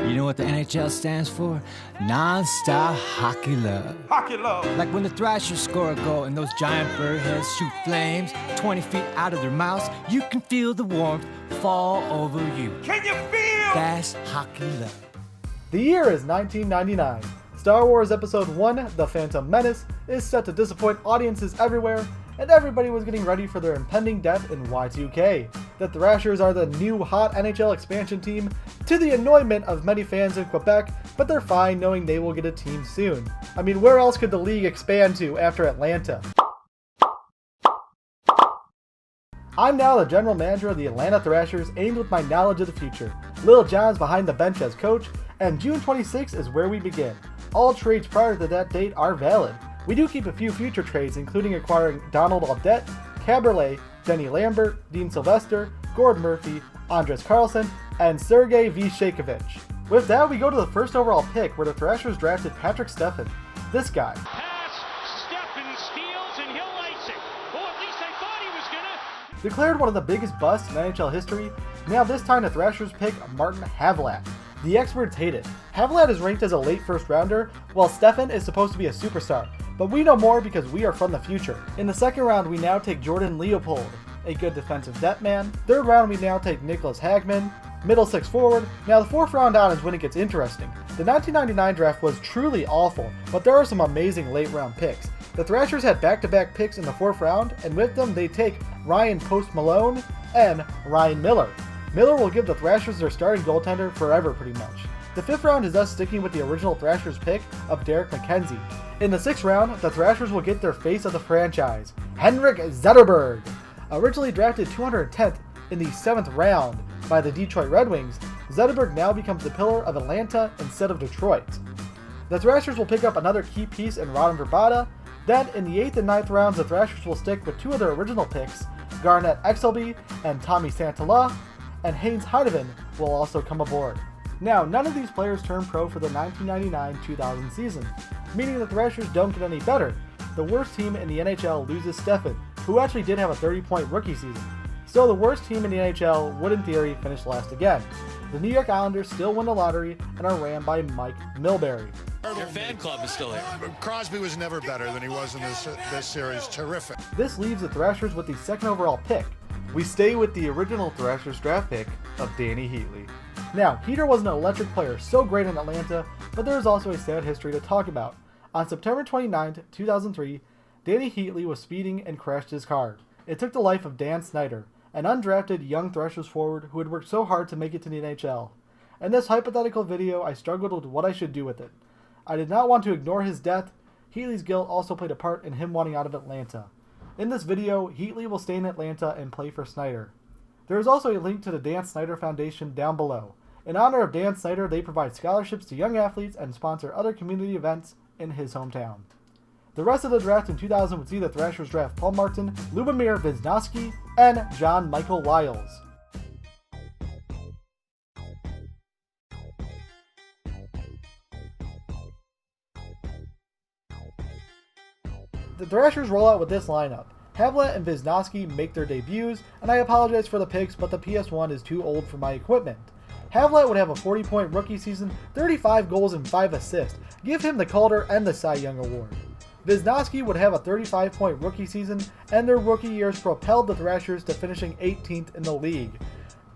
You know what the NHL stands for? Non-stop hockey love. Hockey love. Like when the Thrashers score a goal and those giant bird heads shoot flames 20 feet out of their mouths, you can feel the warmth fall over you. Can you feel? That's hockey love. The year is 1999. Star Wars Episode 1, The Phantom Menace, is set to disappoint audiences everywhere, and everybody was getting ready for their impending death in Y2K. The Thrashers are the new hot NHL expansion team, to the annoyment of many fans in Quebec, but they're fine knowing they will get a team soon. I mean, where else could the league expand to after Atlanta? I'm now the general manager of the Atlanta Thrashers, aimed with my knowledge of the future. Lil Jon's behind the bench as coach, and June 26th is where we begin. All trades prior to that date are valid. We do keep a few future trades, including acquiring Donald Audette, Caberlet, Denny Lambert, Dean Sylvester, Gord Murphy, Andres Carlson, and Sergei Vishakovich. With that, we go to the first overall pick, where the Thrashers drafted Patrick Steffen. This guy. Pass, Steffen steals, and he'll ice it. Oh, at least I thought he was gonna. Declared one of the biggest busts in NHL history, now this time the Thrashers pick Martin Havlat. The experts hate it. Havlat is ranked as a late first rounder, while Steffen is supposed to be a superstar, but we know more because we are from the future. In the second round, we now take Jordan Leopold, a good defensive depth man. Third round, we now take Nicholas Hagman, middle six forward. Now the fourth round on is when it gets interesting. The 1999 draft was truly awful, but there are some amazing late round picks. The Thrashers had back-to-back picks in the fourth round, and with them they take Ryan Post Malone and Ryan Miller. Miller will give the Thrashers their starting goaltender forever pretty much. The fifth round is thus sticking with the original Thrashers pick of Derek McKenzie. In the sixth round, the Thrashers will get their face of the franchise, Henrik Zetterberg. Originally drafted 210th in the 7th round by the Detroit Red Wings, Zetterberg now becomes the pillar of Atlanta instead of Detroit. The Thrashers will pick up another key piece in Radim Vrbata. Then in the 8th and 9th rounds, the Thrashers will stick with two of their original picks, Garnett Exelby and Tommy Santala, and Haynes Heideman will also come aboard. Now, none of these players turned pro for the 1999-2000 season, meaning the Thrashers don't get any better. The worst team in the NHL loses Steffen, who actually did have a 30-point rookie season. So the worst team in the NHL would in theory finish last again. The New York Islanders still win the lottery and are ran by Mike Milbury. Your fan club is still here. Crosby was never better than he was in this series. Terrific. This leaves the Thrashers with the second overall pick. We stay with the original Thrashers draft pick of Danny Heatley. Now, Heater was an electric player, so great in Atlanta, but there is also a sad history to talk about. On September 29, 2003, Danny Heatley was speeding and crashed his car. It took the life of Dan Snyder, an undrafted young Thrashers forward who had worked so hard to make it to the NHL. In this hypothetical video, I struggled with what I should do with it. I did not want to ignore his death. Heatley's guilt also played a part in him wanting out of Atlanta. In this video, Heatley will stay in Atlanta and play for Snyder. There is also a link to the Dan Snyder Foundation down below. In honor of Dan Snyder, they provide scholarships to young athletes and sponsor other community events in his hometown. The rest of the draft in 2000 would see the Thrashers draft Paul Martin, Lubomir Wisnowski, and John Michael Wiles. The Thrashers roll out with this lineup. Havlat and Wisnowski make their debuts, and I apologize for the picks, but the PS1 is too old for my equipment. Havlat would have a 40-point rookie season, 35 goals and 5 assists. Give him the Calder and the Cy Young Award. Wisnowski would have a 35-point rookie season, and their rookie years propelled the Thrashers to finishing 18th in the league.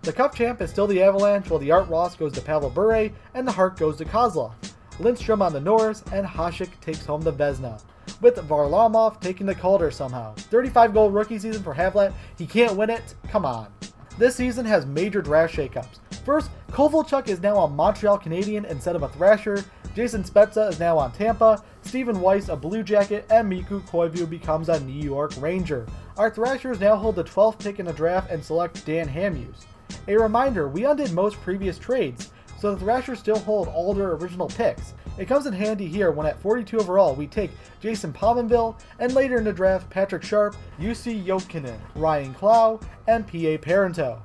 The Cup champ is still the Avalanche, while the Art Ross goes to Pavel Bure, and the Hart goes to Kozlov. Lindstrom on the Norris, and Hasek takes home the Vezina, with Varlamov taking the Calder somehow. 35-goal rookie season for Havlat. He can't win it? Come on. This season has major draft shakeups. First, Kovalchuk is now a Montreal Canadian instead of a Thrasher. Jason Spezza is now on Tampa. Stephen Weiss a Blue Jacket, and Mikko Koivu becomes a New York Ranger. Our Thrashers now hold the 12th pick in the draft and select Dan Hamhuis. A reminder, we undid most previous trades, so the Thrashers still hold all their original picks. It comes in handy here when at 42 overall we take Jason Pominville, and later in the draft Patrick Sharp, Jussi Jokinen, Ryan Clough, and P.A. Parento.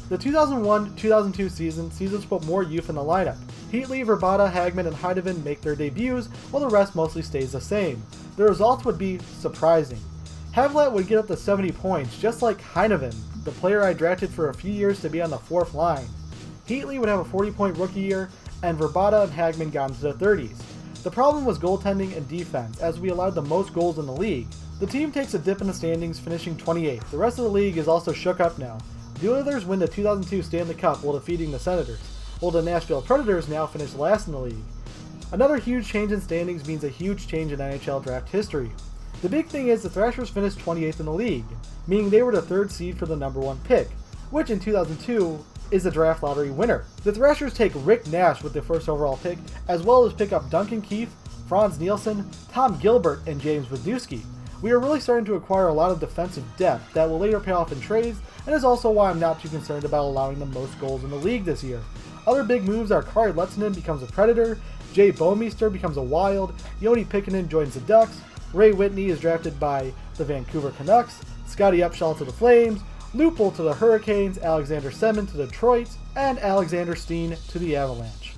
The 2001-2002 season sees us put more youth in the lineup. Heatley, Vrbata, Hagman, and Heideman make their debuts, while the rest mostly stays the same. the results would be surprising. Havelat would get up to 70 points, just like Heineven, the player I drafted for a few years to be on the 4th line. Heatley would have a 40-point rookie year, and Verbata and Hagman got into the 30s. The problem was goaltending and defense, as we allowed the most goals in the league. The team takes a dip in the standings, finishing 28th. The rest of the league is also shook up now. The Oilers win the 2002 Stanley Cup while defeating the Senators, while the Nashville Predators now finish last in the league. Another huge change in standings means a huge change in NHL draft history. The big thing is the Thrashers finished 28th in the league, meaning they were the 3rd seed for the number 1 pick, which in 2002 is the draft lottery winner. The Thrashers take Rick Nash with the 1st overall pick, as well as pick up Duncan Keith, Franz Nielsen, Tom Gilbert, and James Wadewski. We are really starting to acquire a lot of defensive depth that will later pay off in trades, and is also why I'm not too concerned about allowing the most goals in the league this year. Other big moves are Kari Lehtinen becomes a Predator, Jay Bouwmeester becomes a Wild, Yoni Pikkinen joins the Ducks, Ray Whitney is drafted by the Vancouver Canucks, Scotty Upshall to the Flames, Lupul to the Hurricanes, Alexander Semin to Detroit, and Alexander Steen to the Avalanche.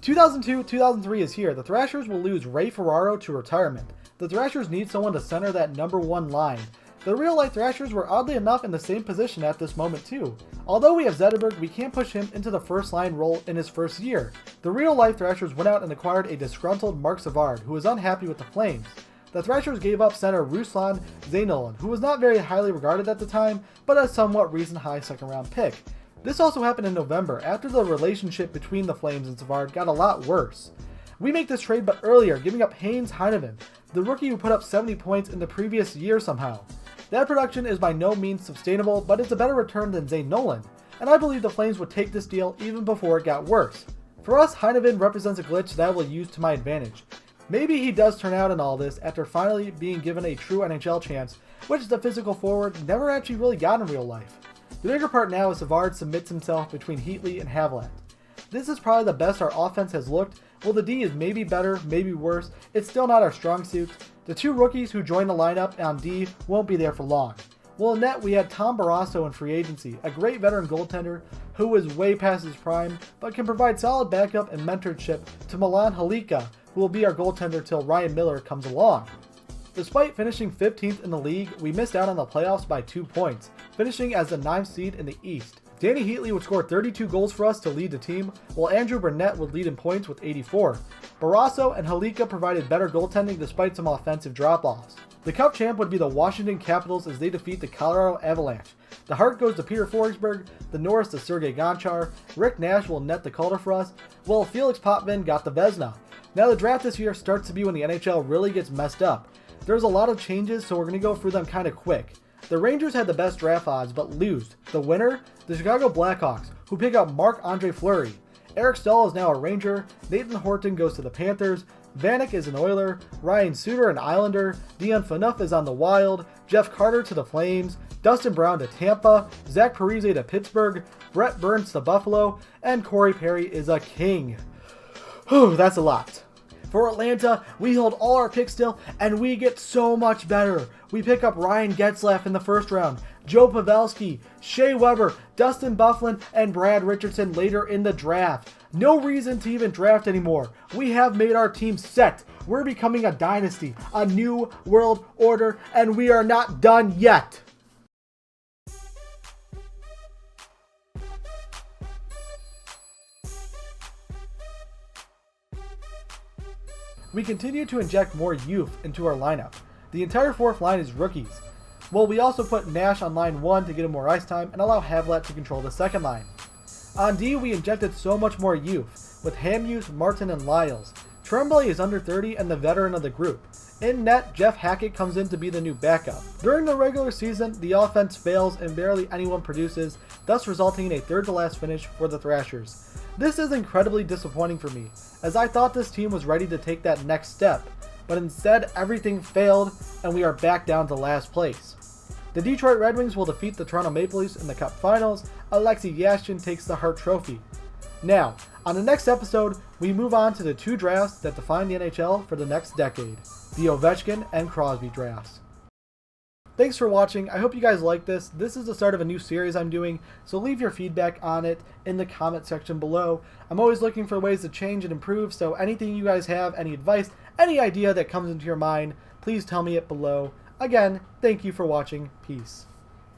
(2002-2003) is here. The Thrashers will lose Ray Ferraro to retirement. The Thrashers need someone to center that number 1 line. The real-life Thrashers were oddly enough in the same position at this moment too. Although we have Zetterberg, we can't push him into the first-line role in his first year. The real-life Thrashers went out and acquired a disgruntled Mark Savard, who was unhappy with the Flames. The Thrashers gave up center Ruslan Zaynolin, who was not very highly regarded at the time, but a somewhat recent high second-round pick. This also happened in November, after the relationship between the Flames and Savard got a lot worse. We make this trade but earlier, giving up Haynes Heineman, the rookie who put up 70 points in the previous year somehow. That production is by no means sustainable, but it's a better return than Zane Nolan, and I believe the Flames would take this deal even before it got worse. For us, Heineman represents a glitch that I will use to my advantage. Maybe he does turn out in all this after finally being given a true NHL chance, which the physical forward never actually really got in real life. The bigger part now is Savard submits himself between Heatley and Havelat. This is probably the best our offense has looked. While the D is maybe better, maybe worse, it's still not our strong suit. The 2 rookies who joined the lineup on D won't be there for long. Well, in net, we had Tom Barrasso in free agency, a great veteran goaltender who is way past his prime, but can provide solid backup and mentorship to Milan Halika, who will be our goaltender till Ryan Miller comes along. Despite finishing 15th in the league, we missed out on the playoffs by 2 points, finishing as the 9th seed in the East. Danny Heatley would score 32 goals for us to lead the team, while Andrew Burnett would lead in points with 84. Barrasso and Halika provided better goaltending despite some offensive drop-offs. The Cup champ would be the Washington Capitals as they defeat the Colorado Avalanche. The Hart goes to Peter Forsberg, the Norris to Sergei Gonchar, Rick Nash will net the Calder for us, while Felix Potvin got the Vezina. Now the draft this year starts to be when the NHL really gets messed up. There's a lot of changes, so we're going to go through them kind of quick. The Rangers had the best draft odds, but lose. The winner? The Chicago Blackhawks, who pick up Marc-Andre Fleury. Eric Stahl is now a Ranger, Nathan Horton goes to the Panthers, Vanek is an Oiler, Ryan Suter an Islander, Dion Phaneuf is on the Wild, Jeff Carter to the Flames, Dustin Brown to Tampa, Zach Parise to Pittsburgh, Brett Burns to Buffalo, and Corey Perry is a King. Whew, that's a lot. For Atlanta, we hold all our picks still, and we get so much better. We pick up Ryan Getzlaf in the first round, Joe Pavelski, Shea Weber, Dustin Byfuglien, and Brad Richardson later in the draft. No reason to even draft anymore. We have made our team set. We're becoming a dynasty, a new world order, and we are not done yet. We continue to inject more youth into our lineup. The entire 4th line is rookies. Well, we also put Nash on line 1 to get him more ice time and allow Havelat to control the 2nd line. On D, we injected so much more youth, with Hamhuis, Martin, and Lyles. Tremblay is under 30 and the veteran of the group. In net, Jeff Hackett comes in to be the new backup. During the regular season, the offense fails and barely anyone produces, thus resulting in a 3rd to last finish for the Thrashers. This is incredibly disappointing for me, as I thought this team was ready to take that next step, but instead everything failed and we are back down to last place. The Detroit Red Wings will defeat the Toronto Maple Leafs in the Cup Finals. Alexei Yashin takes the Hart Trophy. Now, on the next episode, we move on to the 2 drafts that define the NHL for the next decade, the Ovechkin and Crosby drafts. Thanks for watching. I hope you guys like this. This is the start of a new series I'm doing, so leave your feedback on it in the comment section below. I'm always looking for ways to change and improve, so anything you guys have, any advice, any idea that comes into your mind, please tell me it below. Again, thank you for watching. Peace.